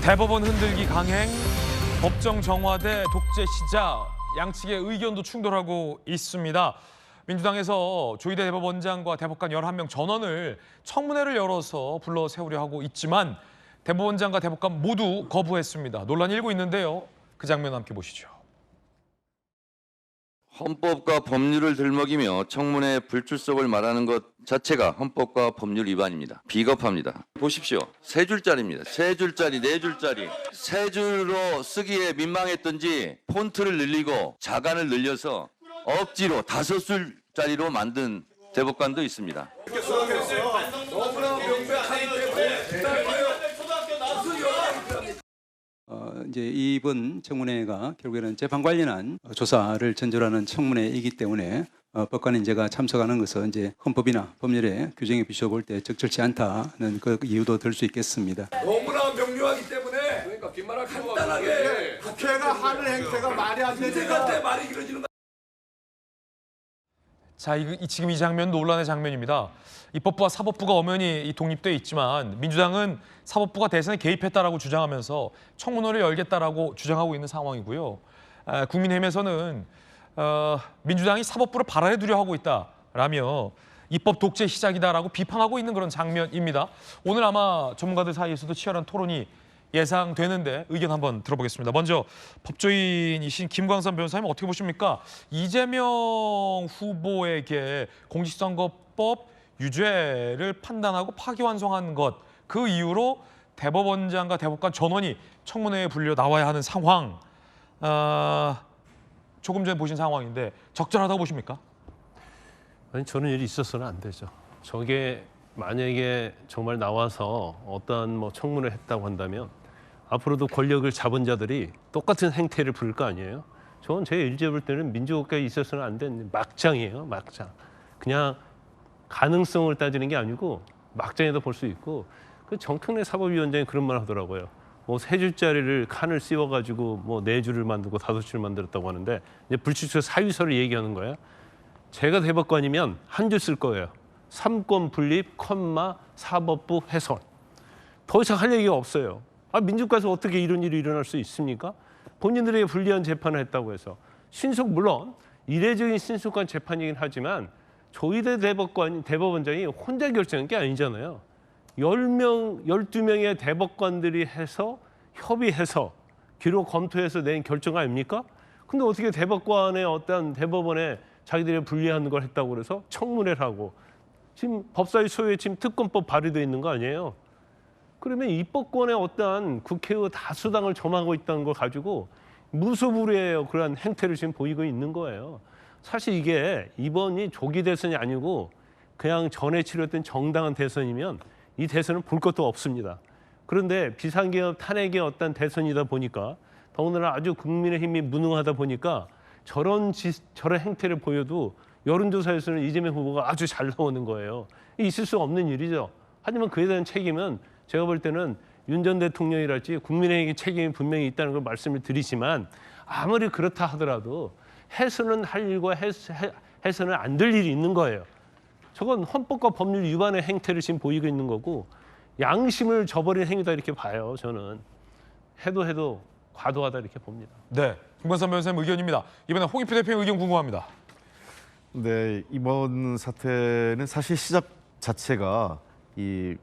대법원 흔들기 강행, 법정 정화대 독재 시작, 양측의 의견도 충돌하고 있습니다. 민주당에서 조희대 대법원장과 대법관 11명 전원을 청문회를 열어서 불러 세우려 하고 있지만 대법원장과 대법관 모두 거부했습니다. 논란이 일고 있는데요. 그 장면 함께 보시죠. 헌법과 법률을 들먹이며 청문회 불출석을 말하는 것 자체가 헌법과 법률 위반입니다. 비겁합니다. 보십시오. 세 줄짜리입니다. 세 줄짜리, 네 줄짜리. 세 줄로 쓰기에 민망했던지 폰트를 늘리고 자간을 늘려서 억지로 5줄짜리로 만든 대법관도 있습니다. 이제 이번 청문회가 결국에는 재판 관련한 조사를 전제로하는 청문회이기 때문에 법관인 제가 참석하는 것은 이제 헌법이나 법률의 규정에 비춰볼 때 적절치 않다는 그 이유도 들 수 있겠습니다. 너무나 명료하기 때문에 그러니까 빈말하기 간단하게 국회가 하는 행태가 말이 안 되는 인생한테 말이 길어지는 거. 자, 지금 이 장면 논란의 장면입니다. 입법부와 사법부가 엄연히 독립돼 있지만 민주당은 사법부가 대선에 개입했다라고 주장하면서 청문회를 열겠다라고 주장하고 있는 상황이고요. 국민의힘에서는 민주당이 사법부를 발안에 두려 하고 있다라며 입법 독재 시작이다라고 비판하고 있는 그런 장면입니다. 오늘 아마 전문가들 사이에서도 치열한 토론이 예상되는데 의견 한번 들어보겠습니다. 먼저 법조인이신 김광선 변호사님 어떻게 보십니까? 이재명 후보에게 공직선거법 유죄를 판단하고 파기환송한 것, 그 이유로 대법원장과 대법관 전원이 청문회에 불려 나와야 하는 상황, 조금 전에 보신 상황인데 적절하다고 보십니까? 아니, 저는 일이 있어서는 안 되죠. 저게 만약에 정말 나와서 어떠한 청문회를 했다고 한다면 앞으로도 권력을 잡은 자들이 똑같은 행태를 부릴 거 아니에요. 저는 제 일제 볼 때는 민주국가에 있어서는 안 되는 막장이에요. 막장. 그냥 가능성을 따지는 게 아니고 막장에도 볼 수 있고, 그 정청래 사법위원장이 그런 말 하더라고요. 세 줄짜리를 칸을 씌워가지고 네 줄을 만들고 5줄을 만들었다고 하는데 이제 불출석 사유서를 얘기하는 거예요. 제가 대법관이면 한 줄 쓸 거예요. 삼권 분립, 사법부 훼손. 더 이상 할 얘기가 없어요. 민주국가에서 어떻게 이런 일이 일어날 수 있습니까? 본인들에게 불리한 재판을 했다고 해서 물론 이례적인 신속한 재판이긴 하지만 조희대 대법원장이 혼자 결정한 게 아니잖아요. 12명의 대법관들이 해서 협의해서 기록 검토해서 낸 결정 아닙니까? 근데 어떻게 대법관의 어떤 대법원에 자기들이 불리한 걸 했다고 그래서 청문회를 하고 지금 법사위 소유에 지금 특검법 발의되어 있는 거 아니에요? 그러면 입법권의 어떠한 국회의 다수당을 점하고 있다는 걸 가지고 무소불위의 그러한 행태를 지금 보이고 있는 거예요. 사실 이게 이번이 조기 대선이 아니고 그냥 전에 치렀던 정당한 대선이면 이 대선은 볼 것도 없습니다. 그런데 비상계엄 탄핵의 어떤 대선이다 보니까 더군다나 아주 국민의힘이 무능하다 보니까 저런 행태를 보여도 여론조사에서는 이재명 후보가 아주 잘 나오는 거예요. 있을 수 없는 일이죠. 하지만 그에 대한 책임은 제가 볼 때는 윤 전 대통령이랄지 국민의힘의 책임이 분명히 있다는 걸 말씀을 드리지만 아무리 그렇다 하더라도 해서는 할 일과 해서는 안 될 일이 있는 거예요. 저건 헌법과 법률 위반의 행태를 지금 보이고 있는 거고 양심을 저버린 행위다 이렇게 봐요. 저는 해도 과도하다 이렇게 봅니다. 네, 김광선 변호사님 의견입니다. 이번에 홍익표 대표의 의견 궁금합니다. 네, 이번 사태는 사실 시작 자체가 이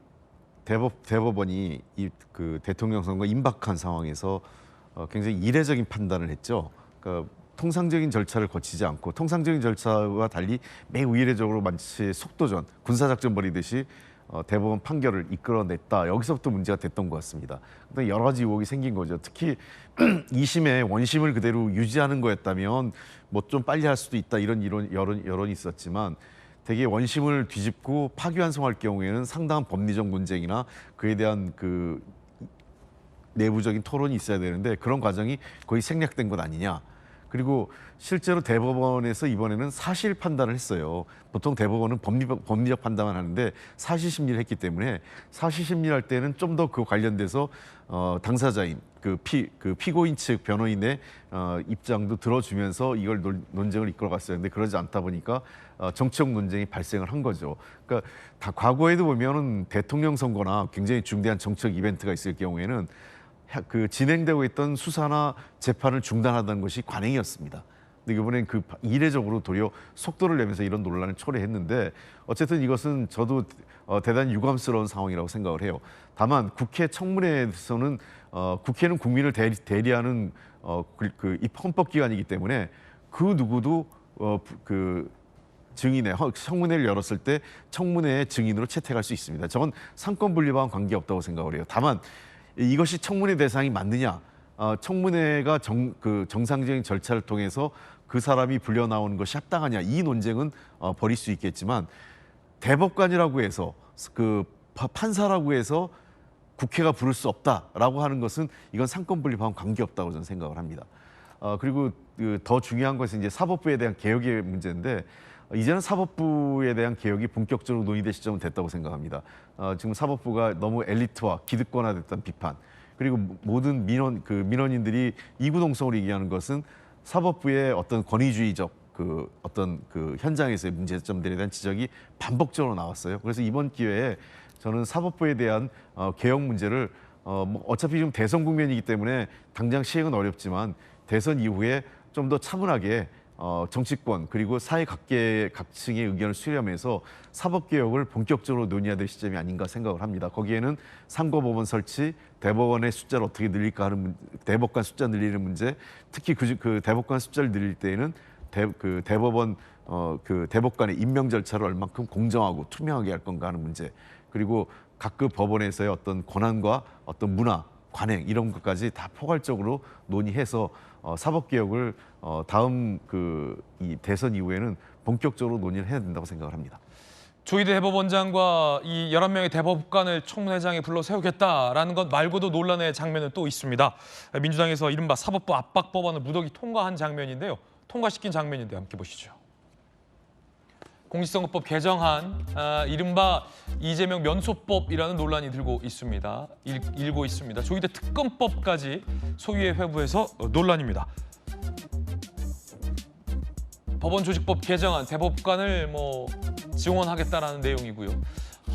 대법원이 그 대통령 선거 임박한 상황에서 굉장히 이례적인 판단을 했죠. 그러니까 통상적인 절차를 거치지 않고 통상적인 절차와 달리 매우 이례적으로 마치 속도전, 군사작전 벌이듯이 대법원 판결을 이끌어냈다. 여기서부터 문제가 됐던 것 같습니다. 여러 가지 의혹이 생긴 거죠. 특히 2심의 원심을 그대로 유지하는 거였다면 좀 빨리 할 수도 있다 이런 여론이 있었지만 대개 원심을 뒤집고 파기환송할 경우에는 상당한 법리적 논쟁이나 그에 대한 그 내부적인 토론이 있어야 되는데 그런 과정이 거의 생략된 것 아니냐. 그리고 실제로 대법원에서 이번에는 사실 판단을 했어요. 보통 대법원은 법리적 판단만 하는데 사실 심리를 했기 때문에 사실 심리할 때는 좀 더 그 관련돼서 당사자인 그 피고인 측 변호인의 입장도 들어주면서 이걸 논쟁을 이끌어갔어요. 근데 그러지 않다 보니까 정치적 논쟁이 발생을 한 거죠. 그러니까 다 과거에도 보면은 대통령 선거나 굉장히 중대한 정치적 이벤트가 있을 경우에는 그 진행되고 있던 수사나 재판을 중단하던 것이 관행이었습니다. 근데 이번엔 그 이례적으로 도리어 속도를 내면서 이런 논란을 초래했는데 어쨌든 이것은 저도 대단히 유감스러운 상황이라고 생각을 해요. 다만 국회 청문회에서는 국회는 국민을 대리하는 그 헌법기관이기 때문에 그 누구도 그 증인의 청문회를 열었을 때 청문회의 증인으로 채택할 수 있습니다. 저건 상권 분립과는 관계없다고 생각을 해요. 다만 이것이 청문회 대상이 맞느냐? 청문회가 정상적인 절차를 통해서 그 사람이 불려 나오는 것이 합당하냐? 이 논쟁은 벌일 수 있겠지만 대법관이라고 해서 그 판사라고 해서 국회가 부를 수 없다라고 하는 것은 이건 상권 분립과는 관계없다고 저는 생각을 합니다. 그리고 더 중요한 것은 이제 사법부에 대한 개혁의 문제인데 이제는 사법부에 대한 개혁이 본격적으로 논의될 시점은 됐다고 생각합니다. 지금 사법부가 너무 엘리트화, 기득권화됐다는 비판, 그리고 모든 민원인들이 이구동성으로 얘기하는 것은 사법부의 어떤 권위주의적 어떤 현장에서의 문제점들에 대한 지적이 반복적으로 나왔어요. 그래서 이번 기회에 저는 사법부에 대한 개혁 문제를 어차피 지금 대선 국면이기 때문에 당장 시행은 어렵지만 대선 이후에 좀 더 차분하게 정치권 그리고 사회 각층의 의견을 수렴해서 사법개혁을 본격적으로 논의해야 될 시점이 아닌가 생각을 합니다. 거기에는 상고법원 설치, 대법원의 숫자를 어떻게 늘릴까 하는 대법관 숫자 늘리는 문제, 특히 그 대법관 숫자를 늘릴 때에는 대법원 대법관의 임명 절차를 얼만큼 공정하고 투명하게 할 건가 하는 문제, 그리고 각급 법원에서의 어떤 권한과 어떤 문화, 관행 이런 것까지 다 포괄적으로 논의해서 사법개혁을 다음 이 대선 이후에는 본격적으로 논의를 해야 된다고 생각을 합니다. 조희대 대법원장과 이 11명의 대법관을 청문회장에 불러 세우겠다라는 것 말고도 논란의 장면은 또 있습니다. 민주당에서 이른바 사법부 압박 법안을 무더기 통과한 장면인데요. 통과시킨 장면인데요. 함께 보시죠. 공직선거법 개정안, 이른바 이재명 면소법이라는 논란이 일고 있습니다. 조희대 특검법까지 소위의 회부에서 논란입니다. 법원조직법 개정안, 대법관을 지원하겠다라는 내용이고요.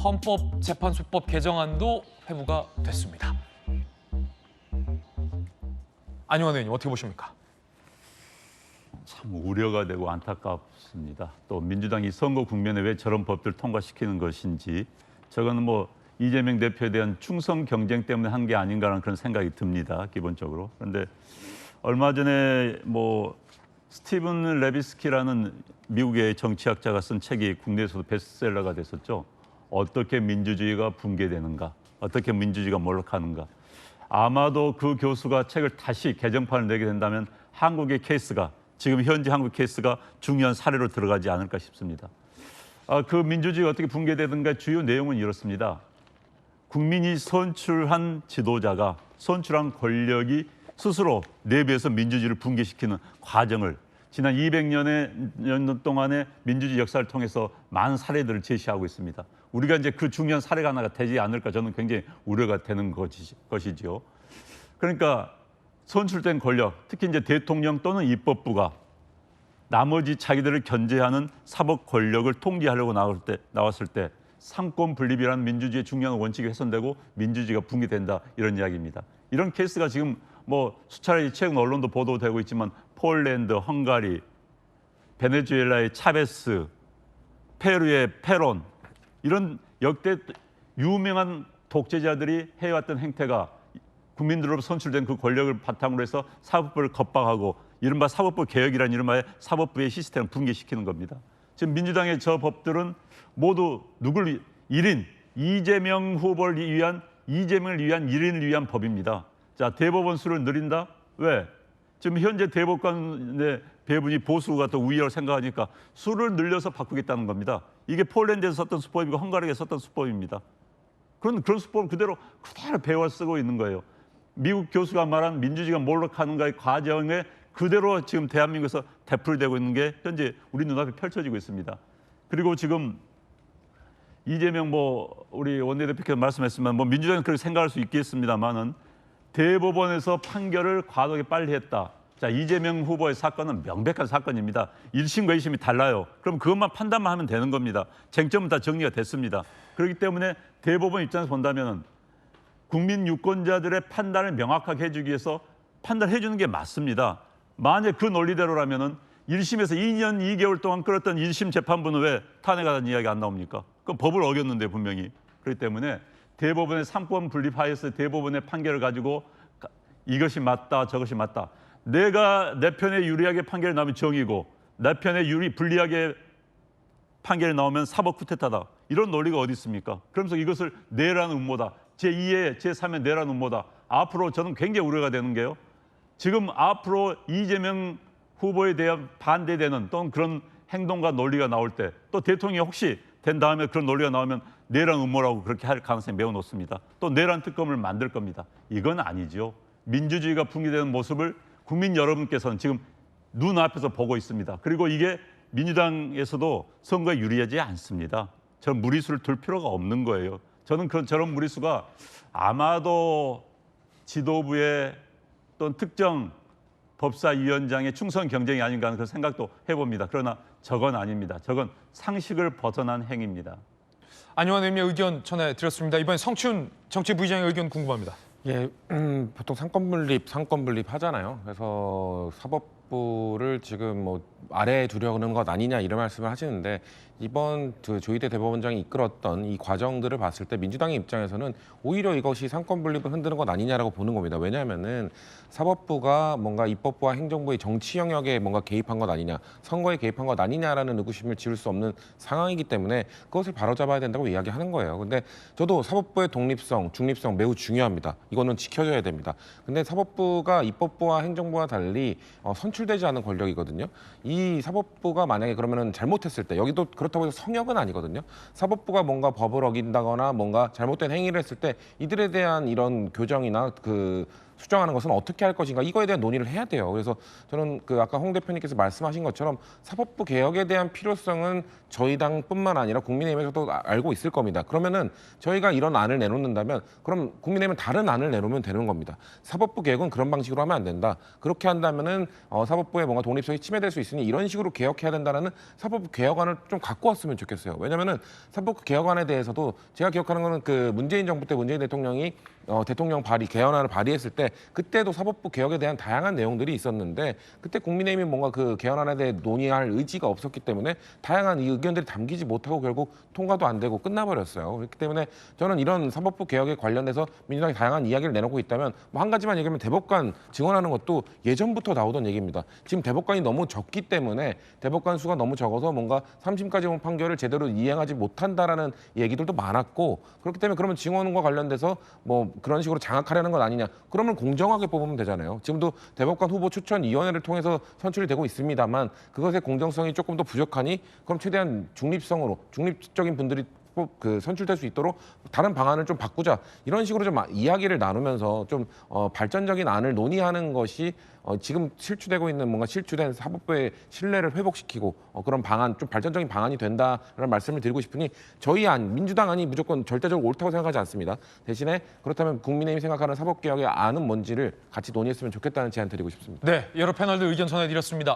헌법재판소법 개정안도 회부가 됐습니다. 안용환 의원님 어떻게 보십니까? 참 우려가 되고 안타깝습니다. 또 민주당이 선거 국면에 왜 저런 법들을 통과시키는 것인지, 저거는 이재명 대표에 대한 충성 경쟁 때문에 한 게 아닌가라는 그런 생각이 듭니다. 기본적으로. 그런데 얼마 전에 스티븐 레비스키라는 미국의 정치학자가 쓴 책이 국내에서도 베스트셀러가 됐었죠. 어떻게 민주주의가 붕괴되는가, 어떻게 민주주의가 몰락하는가. 아마도 그 교수가 책을 다시 개정판을 내게 된다면 한국의 케이스가, 지금 현재 한국 케이스가 중요한 사례로 들어가지 않을까 싶습니다. 그 민주주의가 어떻게 붕괴되는가 주요 내용은 이렇습니다. 국민이 선출한 지도자가, 선출한 권력이 스스로 내부에서 민주주의를 붕괴시키는 과정을 지난 200년 동안의 민주주의 역사를 통해서 많은 사례들을 제시하고 있습니다. 우리가 이제 그 중요한 사례가 하나가 되지 않을까 저는 굉장히 우려가 되는 것이지요. 그러니까 선출된 권력, 특히 이제 대통령 또는 입법부가 나머지 자기들을 견제하는 사법 권력을 통제하려고 나왔을 때 상권 분립이라는 민주주의의 중요한 원칙이 훼손되고 민주주의가 붕괴된다, 이런 이야기입니다. 이런 케이스가 지금 수차례 최근 언론도 보도되고 있지만 폴란드, 헝가리, 베네수엘라의 차베스, 페루의 페론, 이런 역대 유명한 독재자들이 해왔던 행태가 국민들로부터 선출된 그 권력을 바탕으로 해서 사법부를 겁박하고 이른바 사법부 개혁이라는 이른바 사법부의 시스템을 붕괴시키는 겁니다. 지금 민주당의 저 법들은 모두 누굴 1인, 이재명을 위한 1인을 위한 법입니다. 자, 대법원 수를 늘린다? 왜? 지금 현재 대법관의 배분이 보수가 더 우위라고 생각하니까 수를 늘려서 바꾸겠다는 겁니다. 이게 폴란드에서 썼던 수법이고 헝가리에서 썼던 수법입니다. 그런 수법을 그대로 배워 쓰고 있는 거예요. 미국 교수가 말한 민주주의가 몰락하는가의 과정에 그대로 지금 대한민국에서 되풀이되고 있는 게 현재 우리 눈앞에 펼쳐지고 있습니다. 그리고 지금 이재명 우리 원내대표께서 말씀했지만 민주당은 그렇게 생각할 수 있겠습니다만은 대법원에서 판결을 과도하게 빨리 했다. 자, 이재명 후보의 사건은 명백한 사건입니다. 1심과 2심이 달라요. 그럼 그것만 판단만 하면 되는 겁니다. 쟁점은 다 정리가 됐습니다. 그렇기 때문에 대법원 입장에서 본다면은 국민 유권자들의 판단을 명확하게 해주기 위해서 판단해 주는 게 맞습니다. 만약 그 논리대로라면은 1심에서 2년 2개월 동안 끌었던 1심 재판부는 왜 탄핵하다는 이야기 안 나옵니까? 그 법을 어겼는데 분명히. 그렇기 때문에 대법원의 3권 분립하에서 대법원의 판결을 가지고 이것이 맞다 저것이 맞다. 내가 내 편에 유리하게 판결이 나오면 정의고 내 편에 불리하게 판결이 나오면 사법 쿠데타다. 이런 논리가 어디 있습니까? 그러면서 이것을 내라는 음모다. 제2의 제3의 내라는 음모다. 앞으로 저는 굉장히 우려가 되는 게요. 지금 앞으로 이재명 후보에 대한 반대되는 또는 그런 행동과 논리가 나올 때 또 대통령이 혹시 된 다음에 그런 논리가 나오면 내란 음모라고 그렇게 할 가능성이 매우 높습니다. 또 내란 특검을 만들 겁니다. 이건 아니죠. 민주주의가 붕괴되는 모습을 국민 여러분께서는 지금 눈앞에서 보고 있습니다. 그리고 이게 민주당에서도 선거에 유리하지 않습니다. 저는 무리수를 둘 필요가 없는 거예요. 저는 저런 무리수가 아마도 지도부의 또는 특정 법사위원장의 충성 경쟁이 아닌가 하는 그런 생각도 해봅니다. 그러나 저건 아닙니다. 저건 상식을 벗어난 행위입니다. 안용환 의원님의 의견 전해드렸습니다. 이번에 성춘 정치부의장의 의견 궁금합니다. 예, 보통 상권 분립 하잖아요. 그래서 사법부를 지금 뭐 아래에 두려는 것 아니냐 이런 말씀을 하시는데 이번 그 조희대 대법원장이 이끌었던 이 과정들을 봤을 때 민주당의 입장에서는 오히려 이것이 상권 분립을 흔드는 것 아니냐라고 보는 겁니다. 왜냐하면은 사법부가 뭔가 입법부와 행정부의 정치 영역에 뭔가 개입한 것 아니냐, 선거에 개입한 것 아니냐라는 의구심을 지울 수 없는 상황이기 때문에 그것을 바로잡아야 된다고 이야기하는 거예요. 근데 저도 사법부의 독립성, 중립성 매우 중요합니다. 이거는 지켜져야 됩니다. 근데 사법부가 입법부와 행정부와 달리 선출되지 않은 권력이거든요. 이 사법부가 만약에 그러면은 잘못했을 때 여기도 그렇다고 해서 성역은 아니거든요. 사법부가 뭔가 법을 어긴다거나 뭔가 잘못된 행위를 했을 때 이들에 대한 이런 교정이나 그 수정하는 것은 어떻게 할 것인가 이거에 대한 논의를 해야 돼요. 그래서 저는 그 아까 홍 대표님께서 말씀하신 것처럼 사법부 개혁에 대한 필요성은 저희 당뿐만 아니라 국민의힘에서도 알고 있을 겁니다. 그러면은 저희가 이런 안을 내놓는다면 그럼 국민의힘은 다른 안을 내놓으면 되는 겁니다. 사법부 개혁은 그런 방식으로 하면 안 된다. 그렇게 한다면은 사법부의 뭔가 독립성이 침해될 수 있으니 이런 식으로 개혁해야 된다는 사법부 개혁안을 좀 갖고 왔으면 좋겠어요. 왜냐면은 사법부 개혁안에 대해서도 제가 기억하는 거는 그 문재인 정부 때 문재인 대통령이 대통령 개헌안을 발의했을 때 그때도 사법부 개혁에 대한 다양한 내용들이 있었는데 그때 국민의힘이 뭔가 그 개헌안에 대해 논의할 의지가 없었기 때문에 다양한 이 의견들이 담기지 못하고 결국 통과도 안 되고 끝나버렸어요. 그렇기 때문에 저는 이런 사법부 개혁에 관련해서 민주당이 다양한 이야기를 내놓고 있다면 뭐 한 가지만 얘기하면 대법관 증언하는 것도 예전부터 나오던 얘기입니다. 지금 대법관이 너무 적기 때문에 대법관 수가 너무 적어서 뭔가 3심까지 온 판결을 제대로 이행하지 못한다라는 얘기들도 많았고 그렇기 때문에 그러면 증언과 관련돼서 뭐 그런 식으로 장악하려는 것 아니냐. 그러면 공정하게 뽑으면 되잖아요. 지금도 대법관 후보 추천위원회를 통해서 선출이 되고 있습니다만 그것의 공정성이 조금 더 부족하니 그럼 최대한 중립적인 분들이 선출될 수 있도록 다른 방안을 좀 바꾸자 이런 식으로 좀 이야기를 나누면서 좀 발전적인 안을 논의하는 것이 지금 실추되고 있는 뭔가 실추된 사법부의 신뢰를 회복시키고 그런 방안 좀 발전적인 방안이 된다라는 말씀을 드리고 싶으니 저희 안 민주당 안이 무조건 절대적으로 옳다고 생각하지 않습니다. 대신에 그렇다면 국민의힘이 생각하는 사법개혁의 안은 뭔지를 같이 논의했으면 좋겠다는 제안 드리고 싶습니다. 네, 여러 패널들 의견 전해드렸습니다.